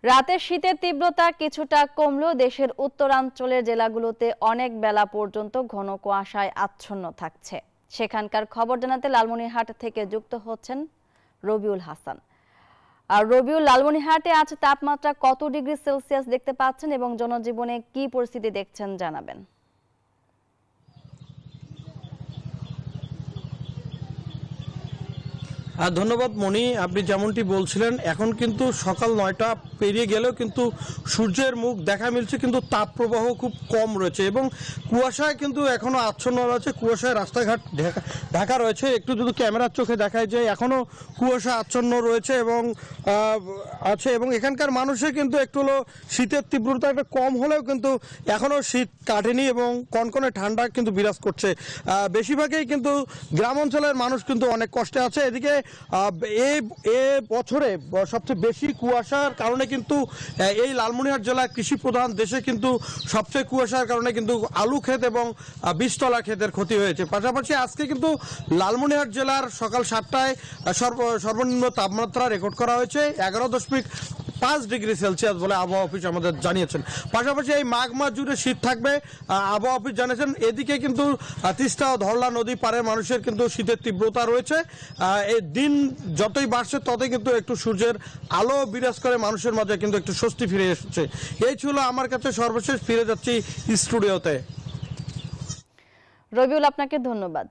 রাতের শীতের তীব্রতা কিছুটা কমলেও দেশের উত্তরাঞ্চলের জেলাগুলোতে অনেক বেলা পর্যন্ত ঘন কুয়াশায় আচ্ছন্ন থাকছে। সেখানকার খবর জানাতে লালমনিরহাট থেকে যুক্ত হচ্ছেন রবিউল হাসান। আর রবিউল, লালমনিরহাটে আজ তাপমাত্রা কত ডিগ্রি সেলসিয়াস দেখতে পাচ্ছেন এবং জনজীবনে কি পরিস্থিতি দেখছেন জানাবেন। ধন্যবাদ মনি, আপনি যেমনটি বলছিলেন এখন কিন্তু সকাল 9টা পেরিয়ে গেলেও কিন্তু সূর্যের মুখ দেখা মিলছে, কিন্তু তাপপ্রবাহ খুব কম রয়েছে এবং কুয়াশায় কিন্তু এখনও আচ্ছন্ন রয়েছে। কুয়াশায় রাস্তাঘাট ঢাকা রয়েছে। একটু যদি ক্যামেরার চোখে দেখায় যে এখনও কুয়াশা আচ্ছন্ন রয়েছে এবং আছে এবং এখানকার মানুষের কিন্তু একটু হলো শীতের তীব্রতা একটা কম হলেও কিন্তু এখনও শীত কাটেনি এবং কনকনে ঠান্ডা কিন্তু বিরাজ করছে। বেশিরভাগই কিন্তু গ্রাম অঞ্চলের মানুষ কিন্তু অনেক কষ্টে আছে। এদিকে এ বছরে সবচেয়ে বেশি কুয়াশার কারণে কিন্তু এই লালমনিরহাট জেলা কৃষি প্রধান দেশে কিন্তু সবচেয়ে কুয়াশার কারণে কিন্তু আলু ক্ষেত এবং বীজতলা ক্ষেতের ক্ষতি হয়েছে। পাশাপাশি আজকে কিন্তু লালমনিরহাট জেলার সকাল 7টায় সর্বনিম্ন তাপমাত্রা রেকর্ড করা হয়েছে 11.5 ডিগ্রি সেলসিয়াস বলে আবহাওয়া অফিস আমাদের জানিয়েছেন। পাশাপাশি এই মাঘ মাস জুড়ে শীত থাকবে আবহাওয়া অফিস জানিয়েছেন। এদিকে কিন্তু তিস্তা ও ধরলা নদী পাড়ের মানুষের কিন্তু শীতের তীব্রতা রয়েছে। এই দিন যতই বাড়ছে ততই কিন্তু একটু সূর্যের আলো বিরাজ করে মানুষের মাঝে কিন্তু একটু স্বস্তি ফিরে এসেছে। এই ছিল আমার কাছে সর্বশেষ। ফিরে যাচ্ছি স্টুডিওতে। রবিউল, আপনাকে ধন্যবাদ।